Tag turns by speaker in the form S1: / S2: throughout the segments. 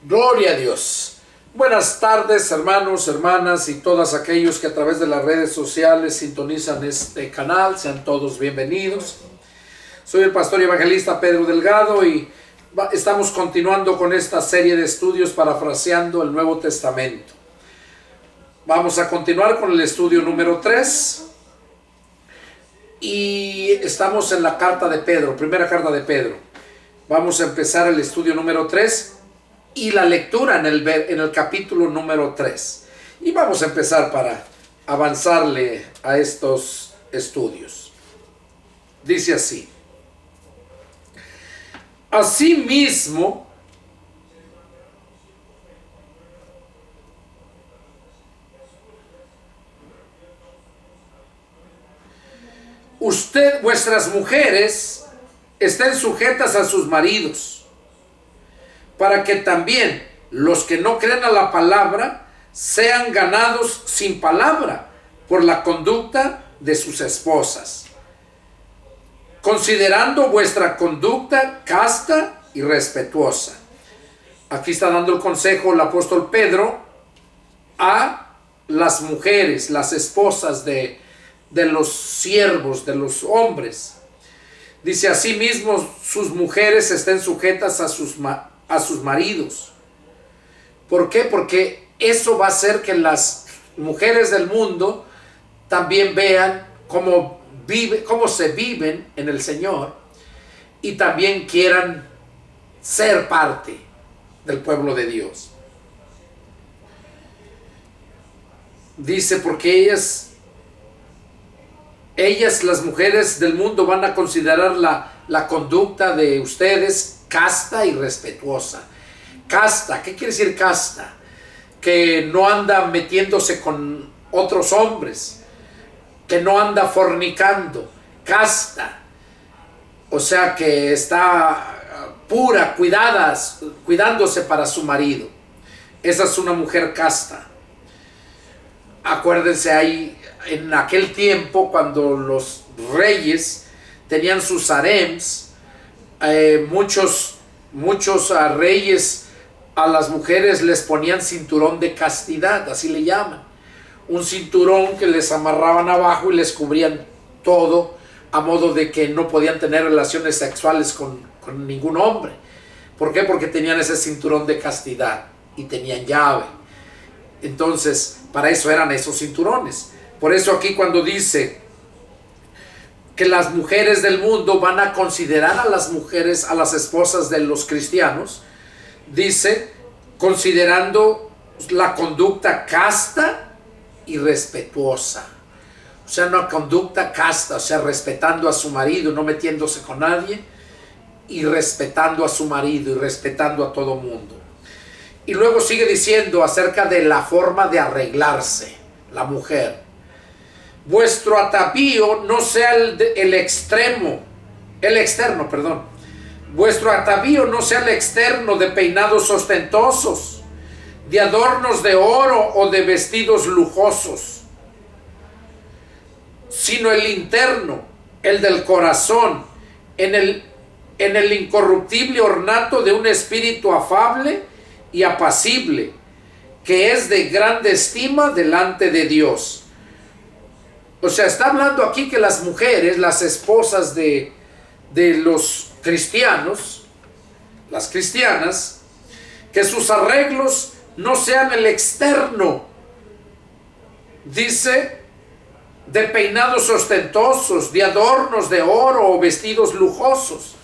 S1: Gloria a Dios. Buenas tardes, hermanos, hermanas y todos aquellos que a través de las redes sociales sintonizan este canal. Sean todos bienvenidos. Soy el pastor y evangelista Pedro Delgado y estamos continuando con esta serie de estudios parafraseando el Nuevo Testamento. Vamos a continuar con el estudio número 3 y estamos en la carta de Pedro, primera carta de Pedro. Vamos a empezar el estudio número 3 y la lectura en el capítulo número 3. Y vamos a empezar para avanzarle a estos estudios. Dice así: Asimismo, vuestras mujeres estén sujetas a sus maridos, para que también los que no creen a la palabra sean ganados sin palabra por la conducta de sus esposas, considerando vuestra conducta casta y respetuosa. Aquí está dando el consejo el apóstol Pedro a las mujeres, las esposas de los siervos, de los hombres. Dice: asimismo sus mujeres estén sujetas a sus maridos. ¿Por qué? Porque eso va a hacer que las mujeres del mundo también vean cómo se viven en el Señor y también quieran ser parte del pueblo de Dios. Dice: porque ellas, las mujeres del mundo, van a considerar la conducta de ustedes casta y respetuosa. Casta, ¿qué quiere decir casta? Que no anda metiéndose con otros hombres, que no anda fornicando. Casta, o sea que está pura, cuidándose para su marido. Esa es una mujer casta. Acuérdense, ahí en aquel tiempo, cuando los reyes tenían sus harems, muchos reyes a las mujeres les ponían cinturón de castidad, así le llaman. Un cinturón que les amarraban abajo y les cubrían todo, a modo de que no podían tener relaciones sexuales con ningún hombre. ¿Por qué? Porque tenían ese cinturón de castidad y tenían llave. Entonces, para eso eran esos cinturones. Por eso aquí, cuando dice que las mujeres del mundo van a considerar a las mujeres, a las esposas de los cristianos, dice: considerando la conducta casta y respetuosa. O sea, una conducta casta, o sea, respetando a su marido, no metiéndose con nadie, y respetando a su marido y respetando a todo mundo. Y luego sigue diciendo acerca de la forma de arreglarse la mujer. Vuestro atavío no sea el externo. Vuestro atavío no sea el externo de peinados ostentosos, de adornos de oro o de vestidos lujosos, sino el interno, el del corazón, en el incorruptible ornato de un espíritu afable y apacible, que es de grande estima delante de Dios. O sea, está hablando aquí que las mujeres, las esposas de los cristianos, las cristianas, que sus arreglos no sean el externo, dice, de peinados ostentosos, de adornos de oro o vestidos lujosos.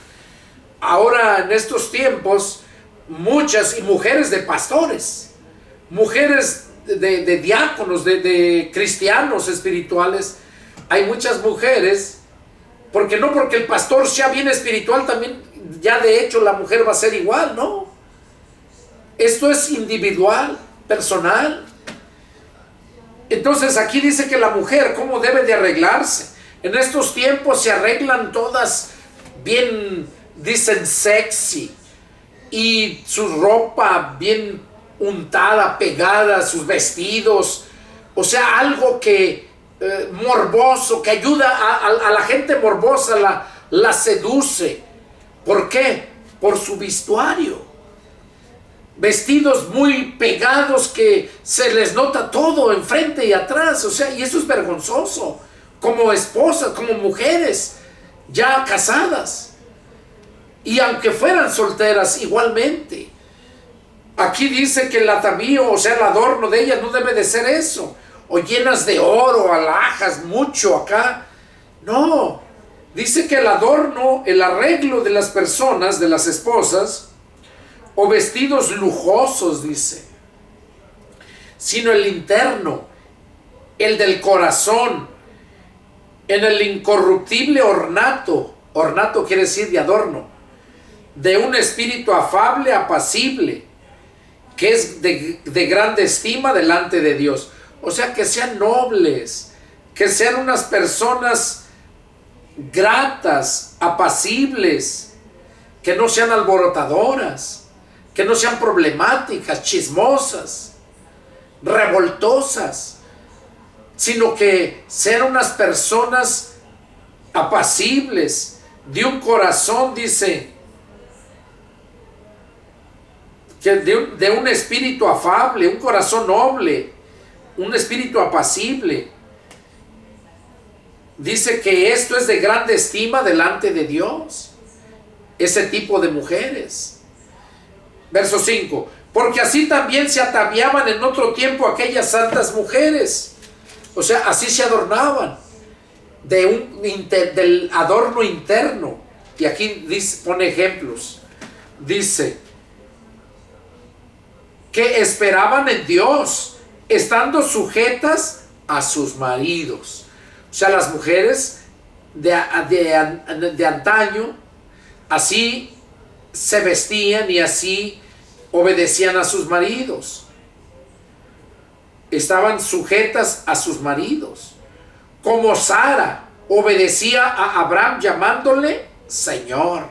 S1: Ahora, en estos tiempos, muchas y mujeres de pastores, mujeres de diáconos, de cristianos espirituales, hay muchas mujeres, porque el pastor sea bien espiritual, también ya de hecho la mujer va a ser igual, ¿no? Esto es individual, personal. Entonces aquí dice que la mujer, ¿cómo debe de arreglarse? En estos tiempos se arreglan todas bien, dicen sexy, y su ropa bien untada, pegada, sus vestidos, o sea, algo que morboso, que ayuda a la gente morbosa, la seduce. ¿Por qué? Por su vestuario. vestidos muy pegados que se les nota todo enfrente y atrás, o sea, y eso es vergonzoso, como esposas, como mujeres ya casadas, y aunque fueran solteras igualmente. Aquí dice que el atavío, o sea, el adorno de ellas no debe de ser eso, o llenas de oro, alhajas, mucho acá, no. Dice que el adorno, el arreglo de las personas, de las esposas, o vestidos lujosos, dice, sino el interno, el del corazón, en el incorruptible ornato. Ornato quiere decir de adorno, de un espíritu afable, apacible, que es de grande estima delante de Dios. O sea, que sean nobles, que sean unas personas gratas, apacibles, que no sean alborotadoras, que no sean problemáticas, chismosas, revoltosas, sino que sean unas personas apacibles, de un corazón, dice, que de un espíritu afable, un corazón noble, un espíritu apacible. Dice que esto es de grande estima delante de Dios, ese tipo de mujeres. Verso 5, porque así también se ataviaban en otro tiempo aquellas santas mujeres. O sea, así se adornaban, del adorno interno. Y aquí pone ejemplos. Dice que esperaban en Dios, estando sujetas a sus maridos. O sea, las mujeres de antaño, así se vestían y así obedecían a sus maridos. Estaban sujetas a sus maridos. Como Sara obedecía a Abraham llamándole Señor,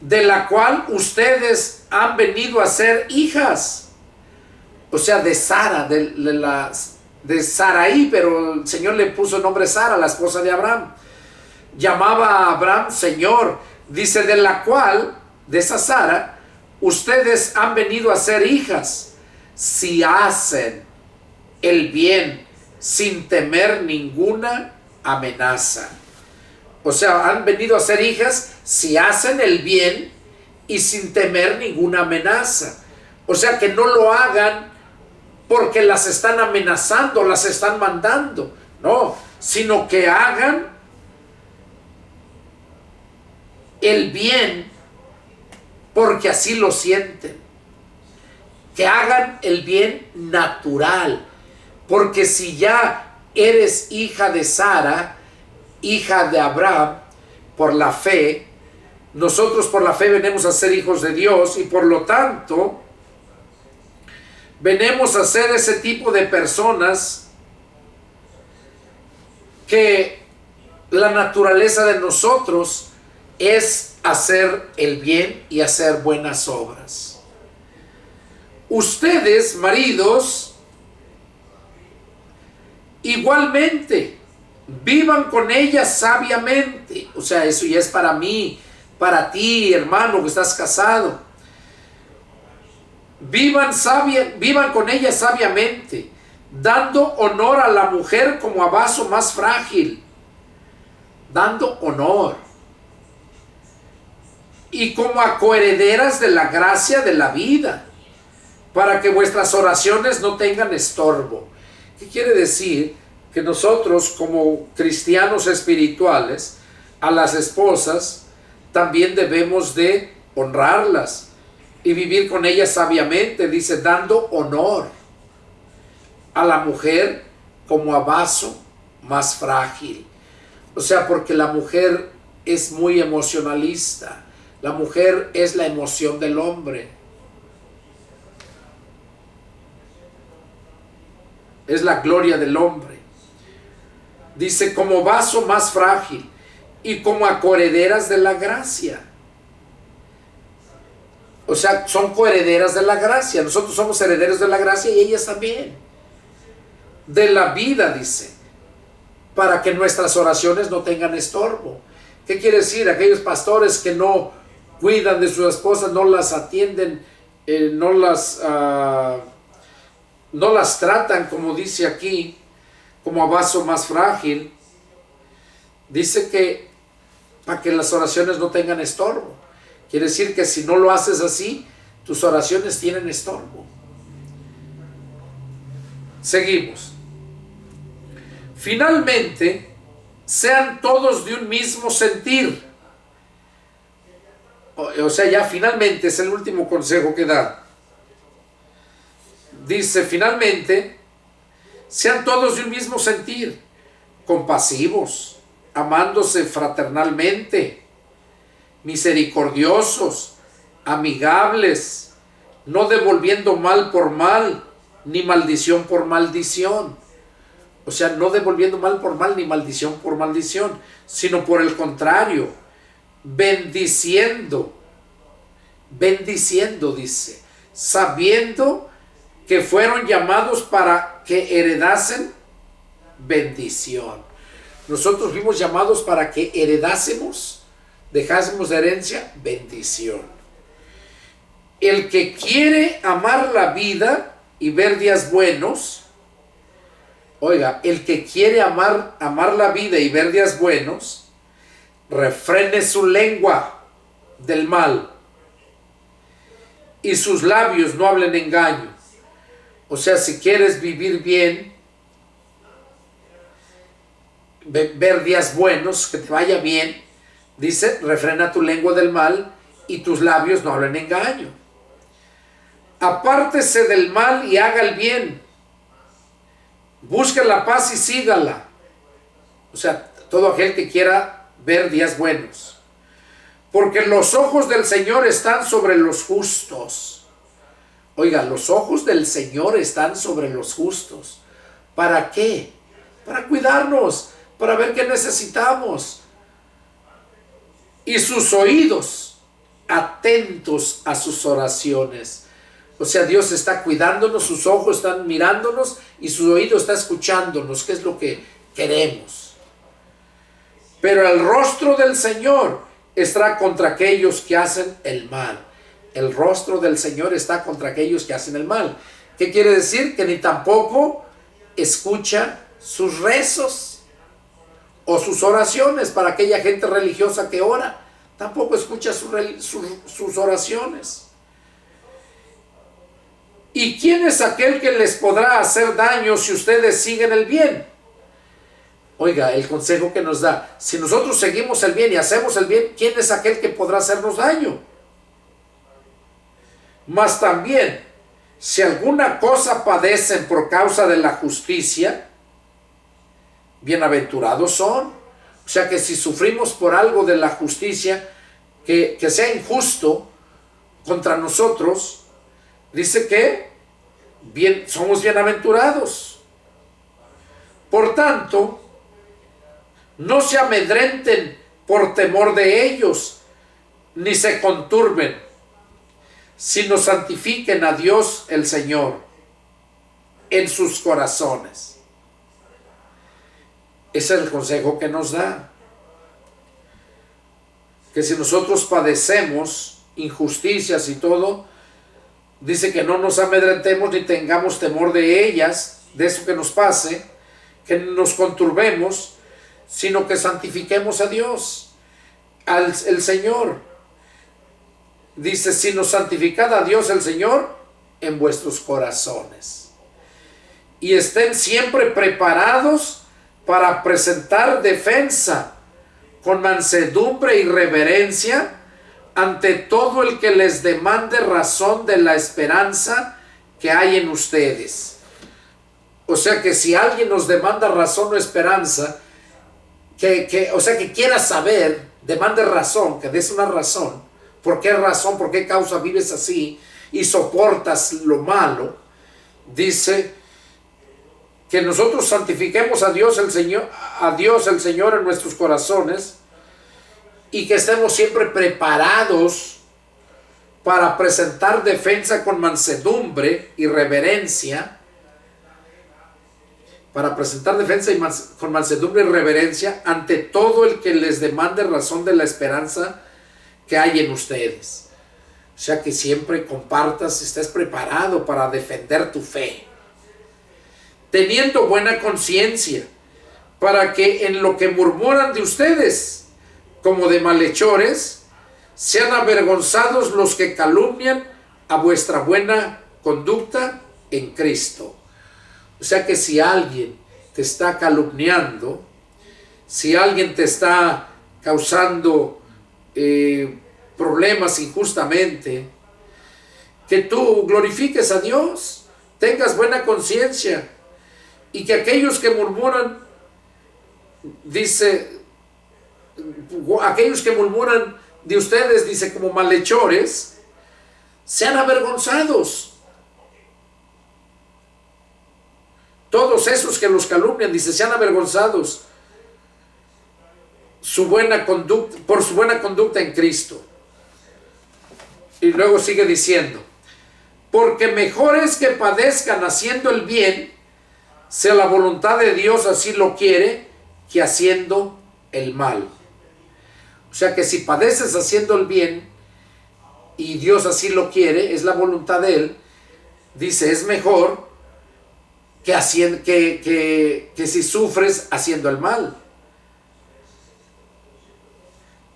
S1: de la cual ustedes han venido a ser hijas. O sea, de Sara, de Sarai, pero el Señor le puso el nombre Sara, la esposa de Abraham. Llamaba a Abraham Señor. Dice, de la cual, de esa Sara, ustedes han venido a ser hijas, si hacen el bien sin temer ninguna amenaza. O sea, han venido a ser hijas si hacen el bien y sin temer ninguna amenaza. O sea, que no lo hagan porque las están amenazando, las están mandando, no, sino que hagan el bien porque así lo sienten, que hagan el bien natural, porque si ya eres hija de Sara, hija de Abraham, por la fe, nosotros por la fe venimos a ser hijos de Dios y por lo tanto venimos a ser ese tipo de personas que la naturaleza de nosotros es hacer el bien y hacer buenas obras. Ustedes, maridos, igualmente, vivan con ella sabiamente. O sea, eso ya es para mí, para ti, hermano, que estás casado. Vivan con ella sabiamente, dando honor a la mujer como a vaso más frágil, dando honor. Y como a coherederas de la gracia de la vida, para que vuestras oraciones no tengan estorbo. ¿Qué quiere decir? Que nosotros como cristianos espirituales, a las esposas también debemos de honrarlas y vivir con ellas sabiamente. Dice, dando honor a la mujer como a vaso más frágil. O sea, porque la mujer es muy emocionalista. La mujer es la emoción del hombre. Es la gloria del hombre. Dice, como vaso más frágil y como a coherederas de la gracia. O sea, son coherederas de la gracia. Nosotros somos herederos de la gracia y ellas también. De la vida, dice, para que nuestras oraciones no tengan estorbo. ¿Qué quiere decir? Aquellos pastores que no cuidan de sus esposas, no las atienden, no las tratan, como dice aquí, como a vaso más frágil. Dice que para que las oraciones no tengan estorbo. Quiere decir que si no lo haces así, tus oraciones tienen estorbo. Seguimos. Finalmente, sean todos de un mismo sentir. O sea, ya finalmente es el último consejo que da. Dice, finalmente, sean todos de un mismo sentir, compasivos, amándose fraternalmente, misericordiosos, amigables, no devolviendo mal por mal, ni maldición por maldición. O sea, no devolviendo mal por mal, ni maldición por maldición, sino por el contrario, bendiciendo, dice, sabiendo que fueron llamados para que heredasen bendición. Nosotros fuimos llamados para que heredásemos, dejásemos de herencia, bendición. El que quiere amar la vida y ver días buenos, oiga, el que quiere amar la vida y ver días buenos, refrene su lengua del mal y sus labios no hablen engaño. O sea, si quieres vivir bien, ver días buenos, que te vaya bien, dice, refrena tu lengua del mal y tus labios no hablen engaño. Apártese del mal y haga el bien. Busque la paz y sígala. O sea, todo aquel que quiera ver días buenos. Porque los ojos del Señor están sobre los justos. Oiga, los ojos del Señor están sobre los justos. ¿Para qué? Para cuidarnos, para ver qué necesitamos. Y sus oídos atentos a sus oraciones. O sea, Dios está cuidándonos, sus ojos están mirándonos y su oído está escuchándonos, qué es lo que queremos. Pero el rostro del Señor está contra aquellos que hacen el mal. El rostro del Señor está contra aquellos que hacen el mal. ¿Qué quiere decir? Que ni tampoco escucha sus rezos o sus oraciones para aquella gente religiosa que ora. Tampoco escucha sus oraciones. ¿Y quién es aquel que les podrá hacer daño si ustedes siguen el bien? Oiga, el consejo que nos da, si nosotros seguimos el bien y hacemos el bien, ¿quién es aquel que podrá hacernos daño? Mas también, si alguna cosa padecen por causa de la justicia, bienaventurados son. O sea que si sufrimos por algo de la justicia, que sea injusto contra nosotros, dice que somos bienaventurados. Por tanto, no se amedrenten por temor de ellos, ni se conturben, sino santifiquen a Dios el Señor en sus corazones. Ese es el consejo que nos da. Que si nosotros padecemos injusticias y todo, dice que no nos amedrentemos ni tengamos temor de ellas, de eso que nos pase, que nos conturbemos, sino que santifiquemos a Dios, el Señor. Dice, sino santificad a Dios el Señor en vuestros corazones. Y estén siempre preparados para presentar defensa con mansedumbre y reverencia ante todo el que les demande razón de la esperanza que hay en ustedes. O sea que si alguien nos demanda razón o esperanza, o sea que quiera saber, demande razón, que des una razón. ¿Por qué razón, por qué causa vives así y soportas lo malo? Dice que nosotros santifiquemos a Dios el Señor en nuestros corazones y que estemos siempre preparados para presentar defensa con mansedumbre y reverencia, con mansedumbre y reverencia ante todo el que les demande razón de la esperanza que hay en ustedes. O sea que siempre compartas, estés preparado para defender tu fe, teniendo buena conciencia, para que en lo que murmuran de ustedes, como de malhechores, sean avergonzados los que calumnian a vuestra buena conducta en Cristo. O sea que si alguien te está calumniando, si alguien te está causando problemas injustamente, que tú glorifiques a Dios, tengas buena conciencia, y que aquellos que murmuran, dice, aquellos que murmuran de ustedes, dice, como malhechores, sean avergonzados. Todos esos que los calumnian, dice, sean avergonzados por su buena conducta en Cristo. Y luego sigue diciendo, porque mejor es que padezcan haciendo el bien, sea la voluntad de Dios así lo quiere, que haciendo el mal. O sea que si padeces haciendo el bien y Dios así lo quiere, es la voluntad de Él, dice, es mejor que si sufres haciendo el mal.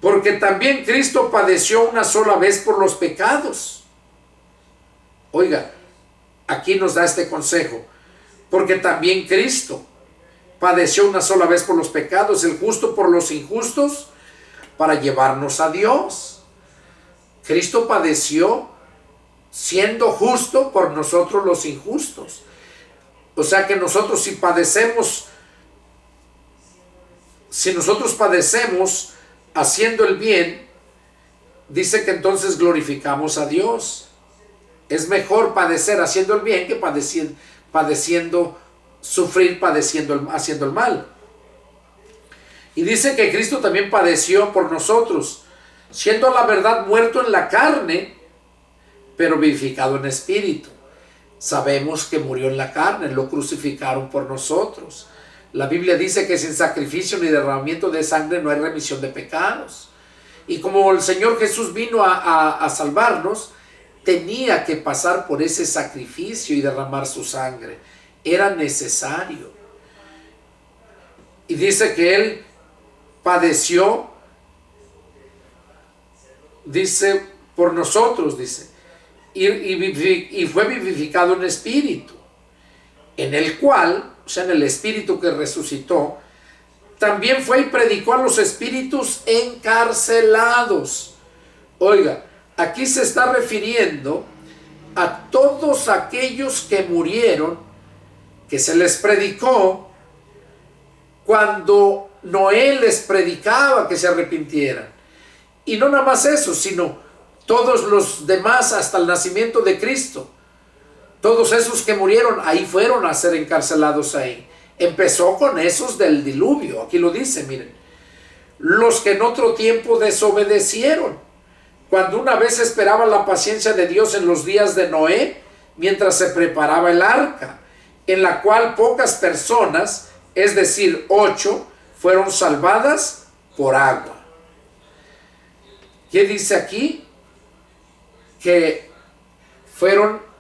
S1: Porque también Cristo padeció una sola vez por los pecados. Oiga, aquí nos da este consejo. Porque también Cristo padeció una sola vez por los pecados, el justo por los injustos, para llevarnos a Dios. Cristo padeció siendo justo por nosotros los injustos. O sea que nosotros si nosotros padecemos haciendo el bien, dice que entonces glorificamos a Dios. Es mejor padecer haciendo el bien que sufrir haciendo el mal. Y dice que Cristo también padeció por nosotros, siendo a la verdad muerto en la carne, pero vivificado en espíritu. Sabemos que murió en la carne, lo crucificaron por nosotros. La Biblia dice que sin sacrificio ni derramamiento de sangre no hay remisión de pecados. Y como el Señor Jesús vino a salvarnos, tenía que pasar por ese sacrificio y derramar su sangre. Era necesario. Y dice que Él padeció, dice, por nosotros, dice, y fue vivificado en espíritu, en el cual, o sea, en el espíritu que resucitó, también fue y predicó a los espíritus encarcelados. Oiga, aquí se está refiriendo a todos aquellos que murieron, que se les predicó cuando Noé les predicaba que se arrepintieran. Y no nada más eso, sino todos los demás hasta el nacimiento de Cristo. Todos esos que murieron, ahí fueron a ser encarcelados ahí. Empezó con esos del diluvio, aquí lo dice, miren. Los que en otro tiempo desobedecieron, cuando una vez esperaban la paciencia de Dios en los días de Noé, mientras se preparaba el arca, en la cual pocas personas, es decir, 8, fueron salvadas por agua. ¿Qué dice aquí? Que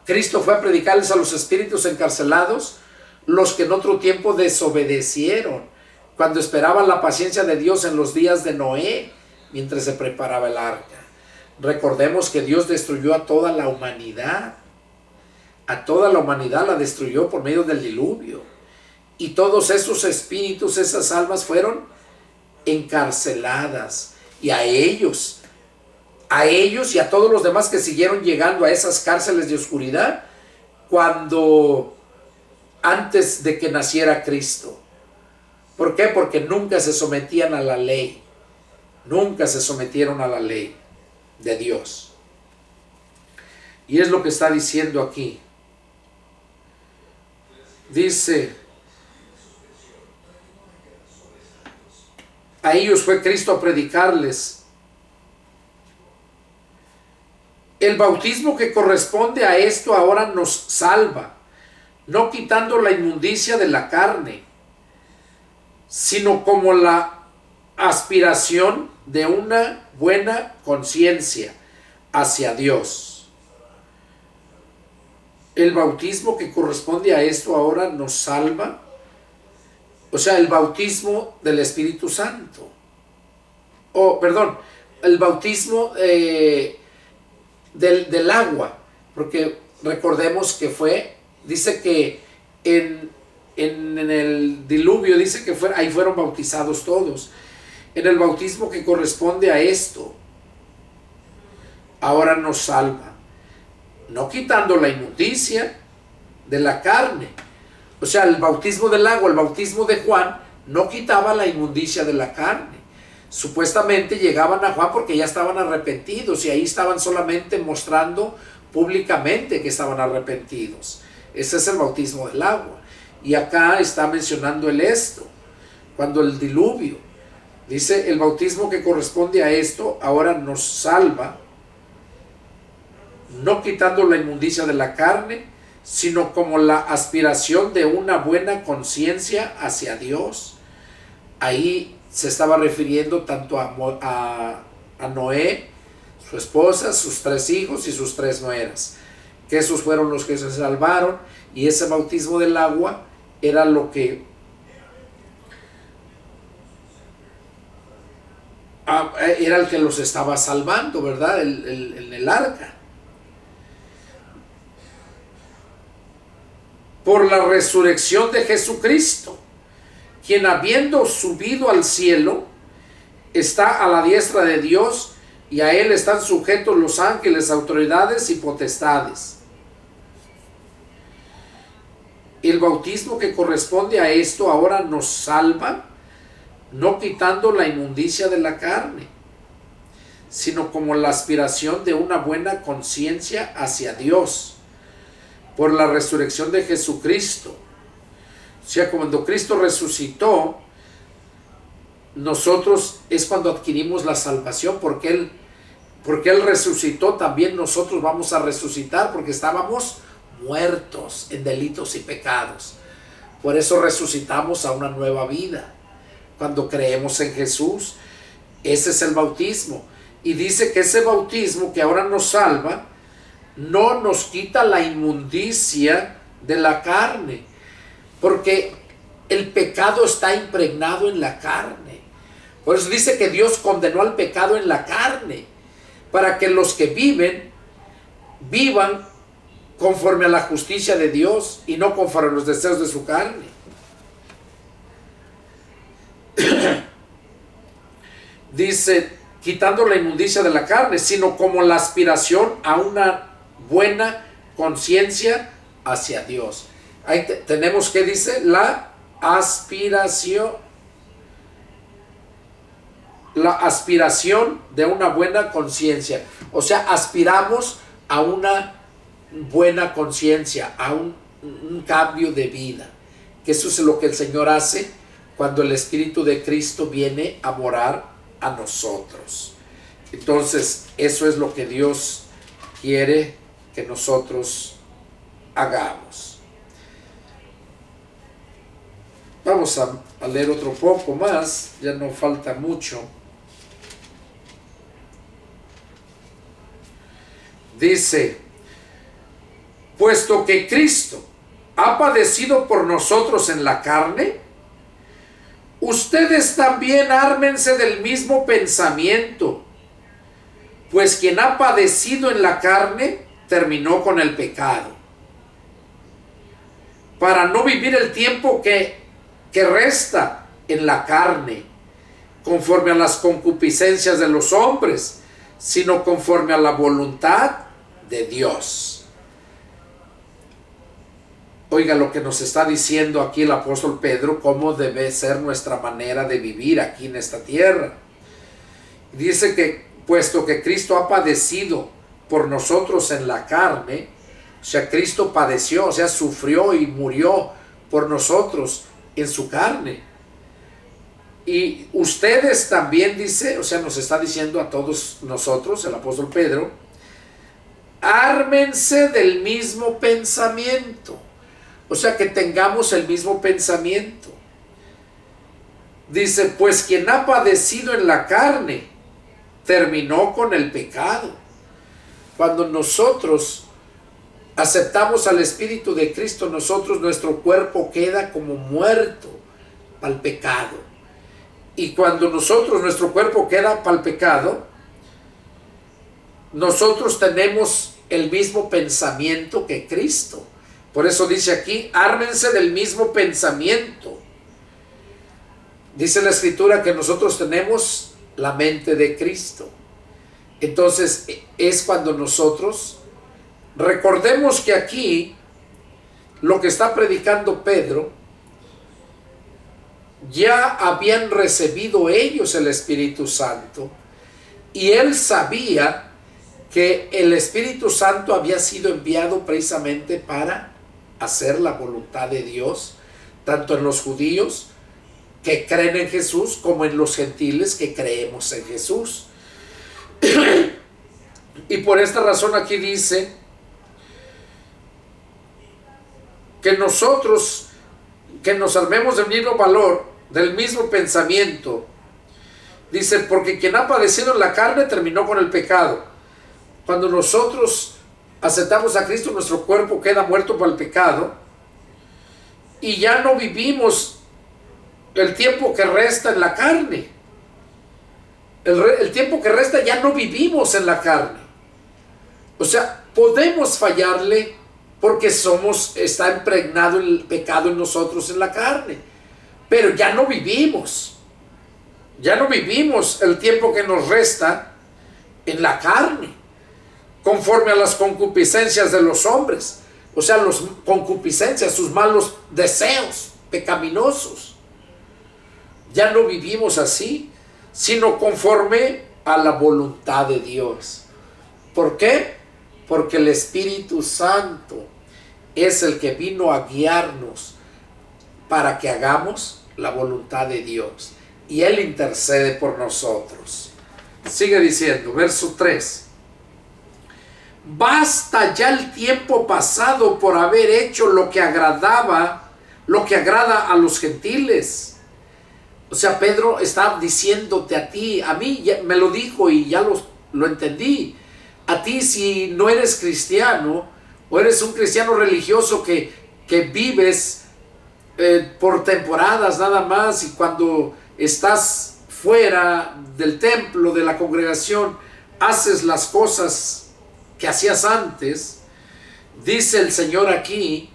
S1: Cristo fue a predicarles a los espíritus encarcelados, los que en otro tiempo desobedecieron, cuando esperaban la paciencia de Dios en los días de Noé, mientras se preparaba el arca. Recordemos que Dios destruyó a toda la humanidad. A toda la humanidad la destruyó por medio del diluvio. Y todos esos espíritus, esas almas fueron encarceladas. Y a ellos y a todos los demás que siguieron llegando a esas cárceles de oscuridad antes de que naciera Cristo. ¿Por qué? Porque nunca se sometían a la ley. Nunca se sometieron a la ley de Dios. Y es lo que está diciendo aquí. Dice, a ellos fue Cristo a predicarles el bautismo que corresponde a esto ahora nos salva, no quitando la inmundicia de la carne, sino como la aspiración de una buena conciencia hacia Dios. El bautismo que corresponde a esto ahora nos salva, o sea, el bautismo del Espíritu Santo. El bautismo del agua, porque recordemos que dice que en el diluvio, dice que ahí fueron bautizados todos. En el bautismo que corresponde a esto, ahora nos salva, no quitando la inmundicia de la carne. O sea, el bautismo del agua, el bautismo de Juan, no quitaba la inmundicia de la carne. Supuestamente llegaban a Juan porque ya estaban arrepentidos y ahí estaban solamente mostrando públicamente que estaban arrepentidos. Ese es el bautismo del agua. Y acá está mencionando cuando el diluvio, dice, el bautismo que corresponde a esto ahora nos salva, no quitando la inmundicia de la carne, sino como la aspiración de una buena conciencia hacia Dios. Ahí se estaba refiriendo tanto a Noé, su esposa, sus 3 hijos y sus 3 nueras, que esos fueron los que se salvaron, y ese bautismo del agua era lo que era el que los estaba salvando, ¿verdad? En el arca. Por la resurrección de Jesucristo, quien habiendo subido al cielo, está a la diestra de Dios, y a él están sujetos los ángeles, autoridades y potestades. El bautismo que corresponde a esto ahora nos salva, no quitando la inmundicia de la carne, sino como la aspiración de una buena conciencia hacia Dios, por la resurrección de Jesucristo. O sea, cuando Cristo resucitó, nosotros es cuando adquirimos la salvación, porque Él resucitó, también nosotros vamos a resucitar, porque estábamos muertos en delitos y pecados. Por eso resucitamos a una nueva vida, cuando creemos en Jesús. Ese es el bautismo. Y dice que ese bautismo que ahora nos salva, no nos quita la inmundicia de la carne, porque el pecado está impregnado en la carne. Por eso dice que Dios condenó al pecado en la carne, para que los que vivan conforme a la justicia de Dios y no conforme a los deseos de su carne. Dice, quitando la inmundicia de la carne, sino como la aspiración a una buena conciencia hacia Dios. Ahí tenemos que dice la aspiración de una buena conciencia. O sea, aspiramos a una buena conciencia, a un cambio de vida. Que eso es lo que el Señor hace cuando el Espíritu de Cristo viene a morar a nosotros. Entonces, eso es lo que Dios quiere que nosotros hagamos. Vamos a leer otro poco más, ya no falta mucho. Dice, puesto que Cristo ha padecido por nosotros en la carne, ustedes también ármense del mismo pensamiento, pues quien ha padecido en la carne terminó con el pecado, para no vivir el tiempo que resta en la carne, conforme a las concupiscencias de los hombres, sino conforme a la voluntad de Dios. Oiga lo que nos está diciendo aquí el apóstol Pedro, cómo debe ser nuestra manera de vivir aquí en esta tierra. Dice que puesto que Cristo ha padecido por nosotros en la carne, o sea, Cristo padeció, o sea, sufrió y murió por nosotros en su carne. Y ustedes también, dice, o sea, nos está diciendo a todos nosotros, el apóstol Pedro, ármense del mismo pensamiento. O sea, que tengamos el mismo pensamiento. Dice, pues quien ha padecido en la carne terminó con el pecado. Cuando nosotros aceptamos al Espíritu de Cristo, nuestro cuerpo queda como muerto para el pecado. Y cuando nuestro cuerpo queda para el pecado, nosotros tenemos el mismo pensamiento que Cristo. Por eso dice aquí, ármense del mismo pensamiento. Dice la Escritura que nosotros tenemos la mente de Cristo. Entonces es cuando nosotros, recordemos que aquí lo que está predicando Pedro, ya habían recibido ellos el Espíritu Santo, y él sabía que el Espíritu Santo había sido enviado precisamente para hacer la voluntad de Dios, tanto en los judíos que creen en Jesús como en los gentiles que creemos en Jesús. Y por esta razón aquí dice que nosotros, que nos armemos del mismo valor, del mismo pensamiento. Dice, porque quien ha padecido en la carne terminó con el pecado. Cuando nosotros aceptamos a Cristo, nuestro cuerpo queda muerto para el pecado y ya no vivimos el tiempo que resta en la carne. El tiempo que resta ya no vivimos en la carne. O sea, podemos fallarle porque está impregnado el pecado en nosotros, en la carne. Pero ya no vivimos. Ya no vivimos el tiempo que nos resta en la carne, conforme a las concupiscencias de los hombres. O sea, las concupiscencias, sus malos deseos pecaminosos. Ya no vivimos así, sino conforme a la voluntad de Dios. ¿Por qué? Porque el Espíritu Santo es el que vino a guiarnos para que hagamos la voluntad de Dios. Y Él intercede por nosotros. Sigue diciendo, verso 3. Basta ya el tiempo pasado por haber hecho lo que agrada a los gentiles. O sea, Pedro está diciéndote a ti, a mí ya me lo dijo y ya lo entendí. A ti, si no eres cristiano o eres un cristiano religioso que vives por temporadas nada más, y cuando estás fuera del templo, de la congregación, haces las cosas que hacías antes, dice el Señor aquí,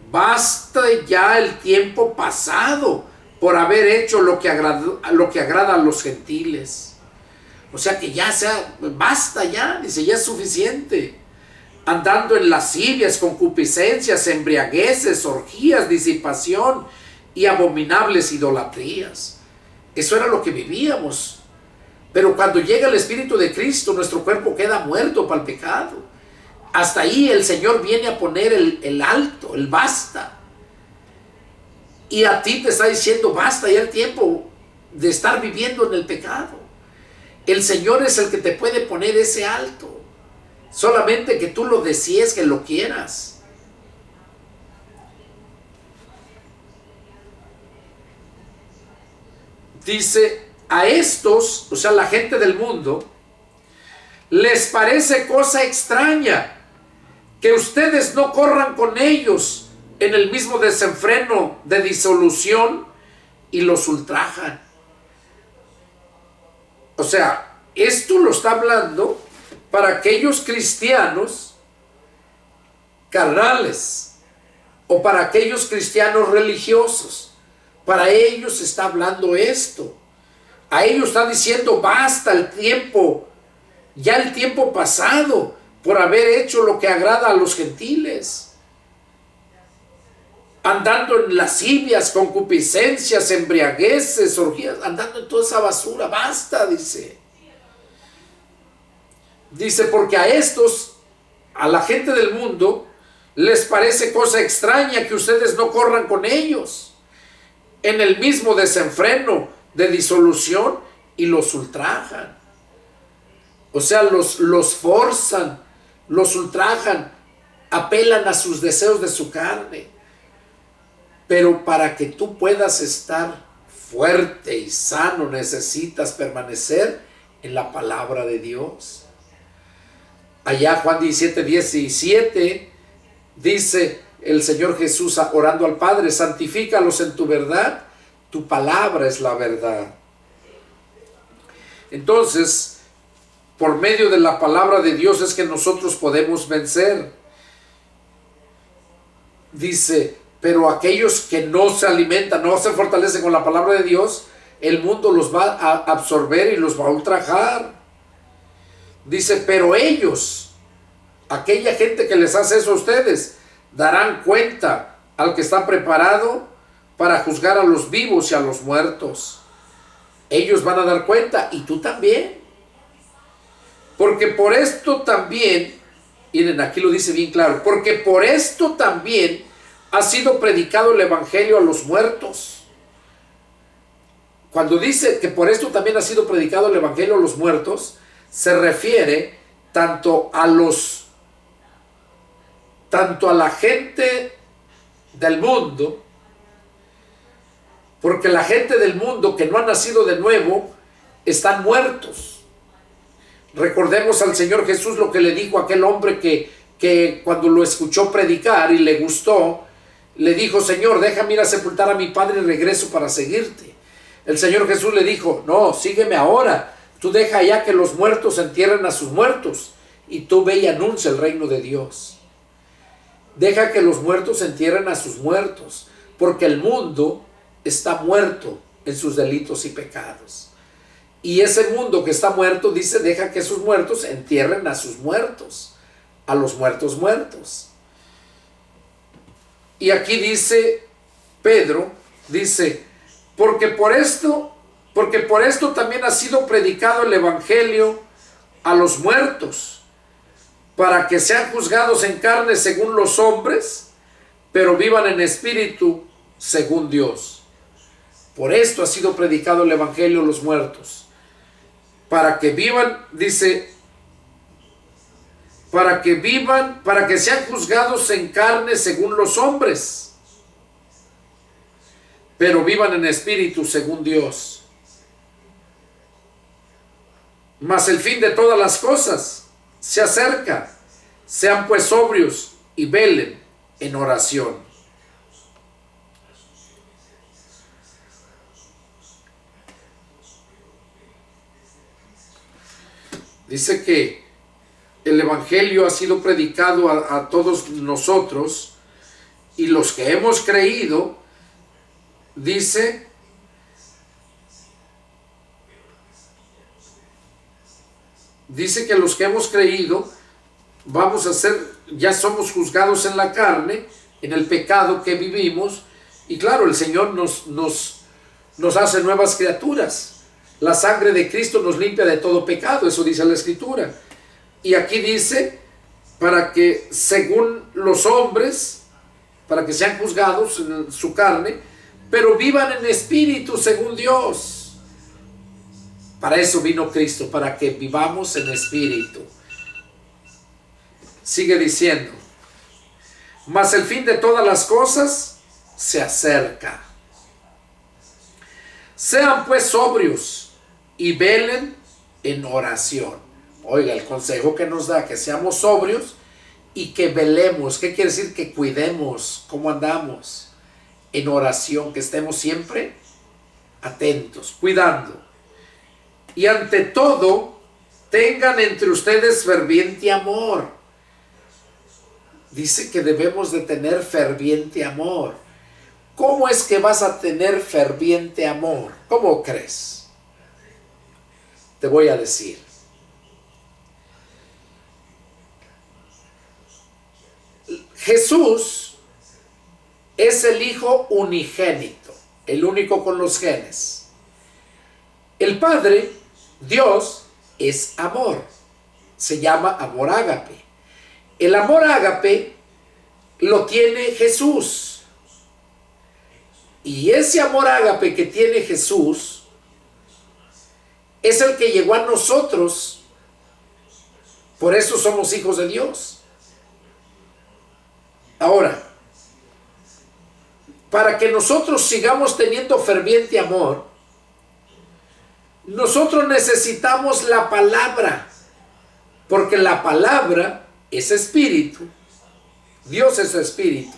S1: basta ya el tiempo pasado por haber hecho lo que agrada a los gentiles. O sea que basta ya, dice, ya es suficiente. Andando en lascivias, concupiscencias, embriagueces, orgías, disipación y abominables idolatrías. Eso era lo que vivíamos. Pero cuando llega el Espíritu de Cristo, nuestro cuerpo queda muerto para el pecado. Hasta ahí el Señor viene a poner el alto, el basta. Y a ti te está diciendo, basta ya el tiempo de estar viviendo en el pecado. El Señor es el que te puede poner ese alto. Solamente que tú lo desees, que lo quieras. Dice, a estos, o sea, la gente del mundo, les parece cosa extraña que ustedes no corran con ellos en el mismo desenfreno de disolución y los ultrajan. O sea, esto lo está hablando para aquellos cristianos carnales o para aquellos cristianos religiosos. Para ellos está hablando esto. A ellos está diciendo, basta el tiempo, ya el tiempo pasado por haber hecho lo que agrada a los gentiles. Andando en lascivias, concupiscencias, embriagueces, orgías, andando en toda esa basura, basta, dice. Dice, porque a estos, a la gente del mundo, les parece cosa extraña que ustedes no corran con ellos en el mismo desenfreno de disolución y los ultrajan. O sea, los forzan, los ultrajan, apelan a sus deseos de su carne. Pero para que tú puedas estar fuerte y sano, necesitas permanecer en la palabra de Dios. Allá Juan 17:17 dice el Señor Jesús orando al Padre: santifícalos en tu verdad, tu palabra es la verdad. Entonces, por medio de la palabra de Dios es que nosotros podemos vencer. Dice, pero aquellos que no se alimentan, no se fortalecen con la palabra de Dios, el mundo los va a absorber y los va a ultrajar. Dice, pero ellos, aquella gente que les hace eso a ustedes, darán cuenta al que está preparado para juzgar a los vivos y a los muertos. Ellos van a dar cuenta, y tú también. Porque por esto también, miren, aquí lo dice bien claro, porque por esto también ha sido predicado el evangelio a los muertos. Cuando dice que por esto también ha sido predicado el evangelio a los muertos, se refiere tanto a la gente del mundo, porque la gente del mundo que no ha nacido de nuevo están muertos. Recordemos al Señor Jesús lo que le dijo a aquel hombre que cuando lo escuchó predicar y le gustó, le dijo: Señor, déjame ir a sepultar a mi padre y regreso para seguirte. El Señor Jesús le dijo: no, sígueme ahora. Tú deja ya que los muertos entierren a sus muertos y tú ve y anuncia el reino de Dios. Deja que los muertos entierren a sus muertos, porque el mundo está muerto en sus delitos y pecados. Y ese mundo que está muerto, dice, deja que sus muertos entierren a sus muertos, a los muertos muertos. Y aquí dice Pedro, dice, porque por esto también ha sido predicado el evangelio a los muertos, para que sean juzgados en carne según los hombres, pero vivan en espíritu según Dios. Por esto ha sido predicado el evangelio a los muertos, para que vivan, dice, para que sean juzgados en carne según los hombres, pero vivan en espíritu según Dios. Mas el fin de todas las cosas se acerca. Sean pues sobrios y velen en oración. Dice que el evangelio ha sido predicado a todos nosotros, y los que hemos creído, dice, que los que hemos creído vamos a ser, ya somos juzgados en la carne, en el pecado que vivimos, y claro, el Señor nos hace nuevas criaturas. La sangre de Cristo nos limpia de todo pecado, eso dice la Escritura. Y aquí dice, para que según los hombres, para que sean juzgados en su carne, pero vivan en espíritu según Dios. Para eso vino Cristo, para que vivamos en espíritu. Sigue diciendo, mas el fin de todas las cosas se acerca. Sean pues sobrios y velen en oración. Oiga, el consejo que nos da, que seamos sobrios y que velemos. ¿Qué quiere decir? Que cuidemos cómo andamos en oración, que estemos siempre atentos, cuidando. Y ante todo, tengan entre ustedes ferviente amor. Dice que debemos de tener ferviente amor. ¿Cómo es que vas a tener ferviente amor? ¿Cómo crees? Te voy a decir. Jesús es el Hijo unigénito, el único con los genes. El Padre, Dios, es amor. Se llama amor ágape. El amor ágape lo tiene Jesús. Y ese amor ágape que tiene Jesús es el que llegó a nosotros. Por eso somos hijos de Dios. Ahora, para que nosotros sigamos teniendo ferviente amor, Nosotros necesitamos la palabra, porque la palabra es espíritu. Dios es espíritu.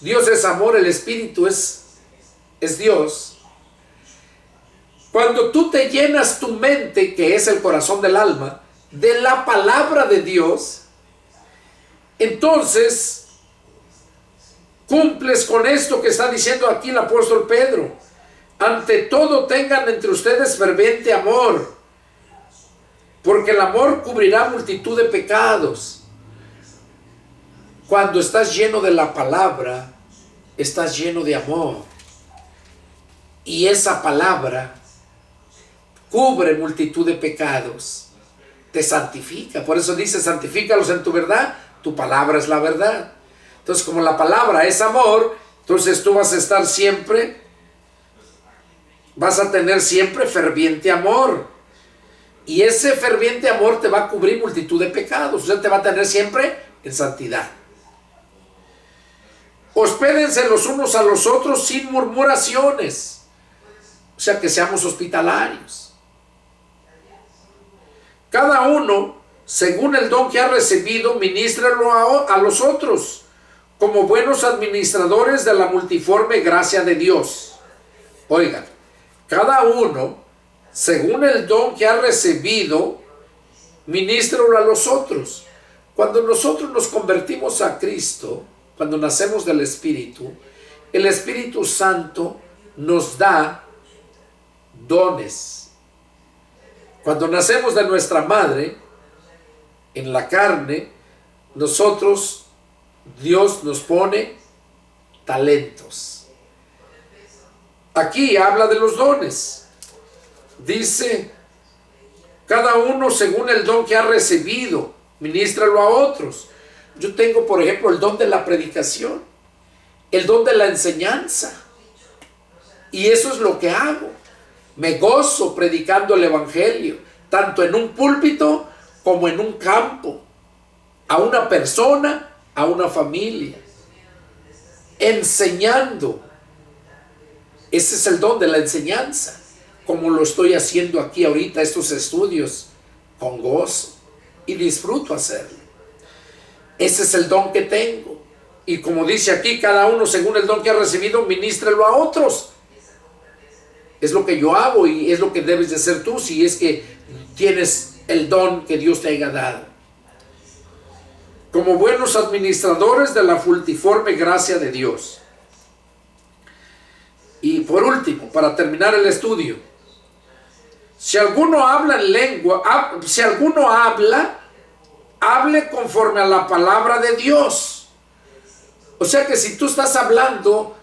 S1: Dios es amor, el espíritu es Dios. Cuando tú te llenas tu mente, que es el corazón del alma, de la palabra de Dios, entonces cumples con esto que está diciendo aquí el apóstol Pedro. Ante todo tengan entre ustedes ferviente amor, porque el amor cubrirá multitud de pecados. Cuando estás lleno de la palabra, estás lleno de amor. Y esa palabra cubre multitud de pecados. Te santifica. Por eso dice, santifícalos en tu verdad. Tu palabra es la verdad. Entonces, como la palabra es amor, entonces tú vas a estar siempre, vas a tener siempre ferviente amor. Y ese ferviente amor te va a cubrir multitud de pecados. O sea, te va a tener siempre en santidad. Hospédense los unos a los otros sin murmuraciones. O sea, que seamos hospitalarios. Cada uno, según el don que ha recibido, ministrelo a los otros, como buenos administradores de la multiforme gracia de Dios. Oigan, cada uno, según el don que ha recibido, ministrelo a los otros. Cuando nosotros nos convertimos a Cristo, cuando nacemos del Espíritu, el Espíritu Santo nos da dones. Cuando nacemos de nuestra madre, en la carne, nosotros, Dios nos pone talentos. Aquí habla de los dones. Dice, cada uno según el don que ha recibido, ministralo a otros. Yo tengo, por ejemplo, el don de la predicación, el don de la enseñanza. Y eso es lo que hago. Me gozo predicando el evangelio, tanto en un púlpito como en un campo, a una persona, a una familia, enseñando. Ese es el don de la enseñanza, como lo estoy haciendo aquí ahorita, estos estudios, con gozo, y disfruto hacerlo. Ese es el don que tengo. Y como dice aquí, cada uno según el don que ha recibido, ministrelo a otros. Es lo que yo hago y es lo que debes de hacer tú si es que tienes el don que Dios te haya dado. Como buenos administradores de la multiforme gracia de Dios. Y por último, para terminar el estudio, si alguno habla en lengua, hable conforme a la palabra de Dios. O sea que si tú estás hablando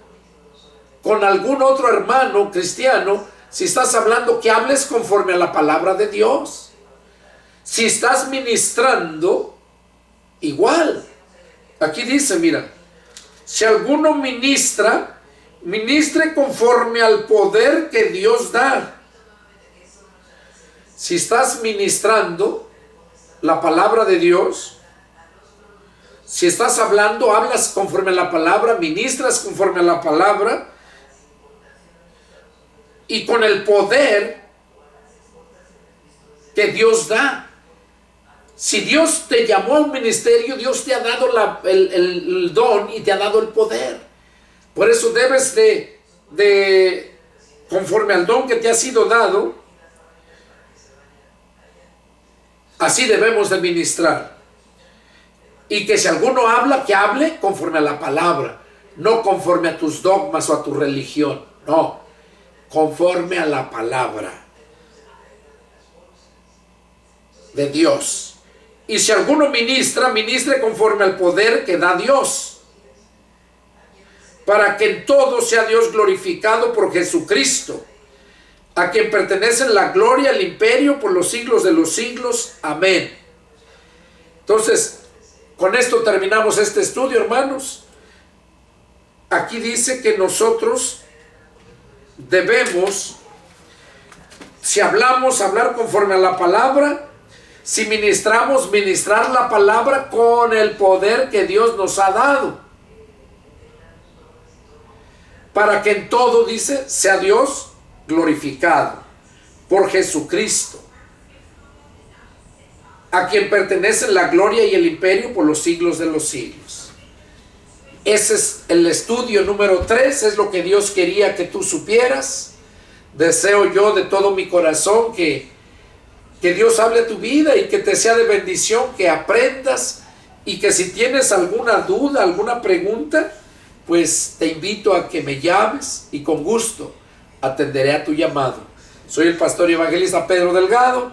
S1: con algún otro hermano cristiano, si estás hablando, que hables conforme a la palabra de Dios. Si estás ministrando, igual. Aquí dice, mira, si alguno ministra, ministre conforme al poder que Dios da. Si estás ministrando la palabra de Dios, si estás hablando, hablas conforme a la palabra, ministras conforme a la palabra, y con el poder que Dios da. Si Dios te llamó a un ministerio, Dios te ha dado el don y te ha dado el poder. Por eso debes de, conforme al don que te ha sido dado, así debemos de ministrar. Y que si alguno habla, que hable conforme a la palabra, no conforme a tus dogmas o a tu religión, no, conforme a la palabra de Dios. Y si alguno ministra, ministre conforme al poder que da Dios, para que en todo sea Dios glorificado por Jesucristo, a quien pertenecen la gloria, el imperio por los siglos de los siglos. Amén. Entonces, con esto terminamos este estudio, hermanos. Aquí dice que nosotros debemos, si hablamos, hablar conforme a la palabra. Si ministramos, ministrar la palabra con el poder que Dios nos ha dado. Para que en todo, dice, sea Dios glorificado por Jesucristo, a quien pertenecen la gloria y el imperio por los siglos de los siglos. Ese es el estudio número 3, es lo que Dios quería que tú supieras. Deseo yo de todo mi corazón que Dios hable a tu vida y que te sea de bendición, que aprendas, y que si tienes alguna duda, alguna pregunta, pues te invito a que me llames y con gusto atenderé a tu llamado. Soy el pastor y evangelista Pedro Delgado.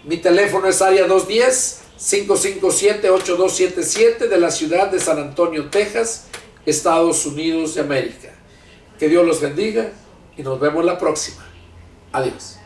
S1: Mi teléfono es área 210-557-8277 de la ciudad de San Antonio, Texas, Estados Unidos de América. Que Dios los bendiga y nos vemos la próxima. Adiós.